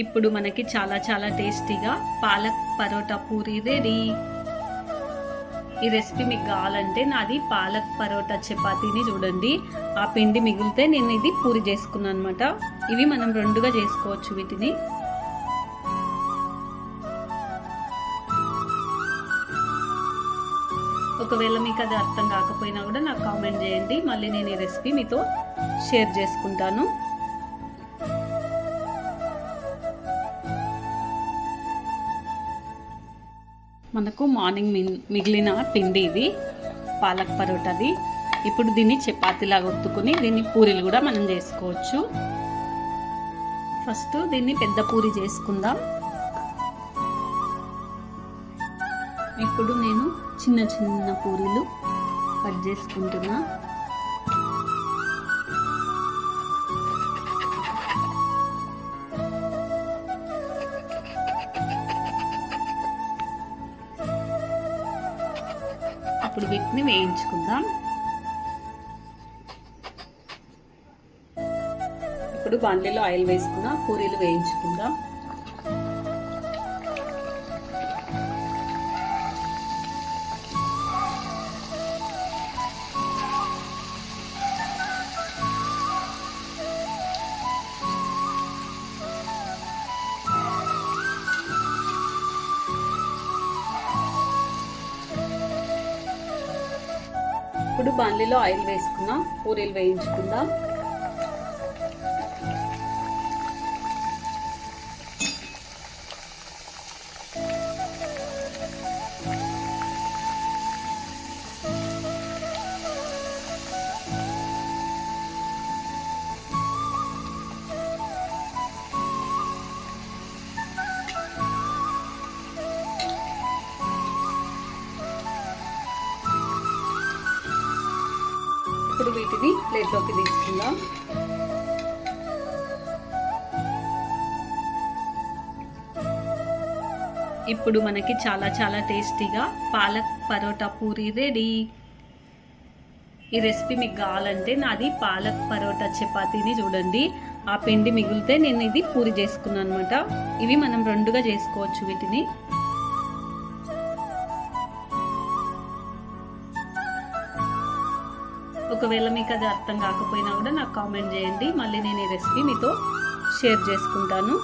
ఇప్పుడు మనకి చాలా చాలా టేస్టీగా పాలక్ పరోటా పూరి రెడీ. ఈ రెసిపీ మీకు కావాలంటే నాది పాలక్ పరోటా చపాతీని చూడండి. ఆ పిండి మిగిలితే నేను ఇది పూరి చేసుకున్నాను అనమాట. ఇవి మనం రెండుగా చేసుకోవచ్చు వీటిని. ఒకవేళ మీకు అది అర్థం కాకపోయినా కూడా నాకు కామెంట్ చేయండి. మళ్ళీ నేను ఈ రెసిపీ మీతో షేర్ చేసుకుంటాను. మనకు మార్నింగ్ మిగిలిన పిండి ఇది పాలక్ పరోటాది. ఇప్పుడు దీన్ని చపాతీలాగా ఒత్తుకుని దీన్ని పూరీలు కూడా మనం చేసుకోవచ్చు. ఫస్ట్ దీన్ని పెద్ద పూరి చేసుకుందాం. ఇప్పుడు నేను చిన్న చిన్న పూరీలు కట్ చేసుకుంటున్నా. ఇప్పుడు వీటిని వేయించుకుందాం. ఇప్పుడు బాండ్లీలో ఆయిల్ వేసుకున్న పూరీలు వేయించుకుందాం. ఇప్పుడు బాండ్లీలో ఆయిల్ వేసుకున్నాం, పూరీలు వేయించుకుందాం. ఇప్పుడు వీటిని ప్లేట్లోకి తీసుకుందాం. ఇప్పుడు మనకి చాలా చాలా టేస్టీగా పాలక్ పరోటా పూరి రెడీ. ఈ రెసిపీ మీకు కావాలంటే నాది పాలక్ పరోటా చపాతీని చూడండి. ఆ పిండి మిగిలితే నేను ఇది పూరి చేసుకున్నాను అనమాట. ఇవి మనం రెండుగా చేసుకోవచ్చు వీటిని. ఒకవేళ మీకు అది అర్థం కాకపోయినా కూడా నాకు కామెంట్ చేయండి. మళ్ళీ నేను ఈ రెసిపీ మీతో షేర్ చేసుకుంటాను.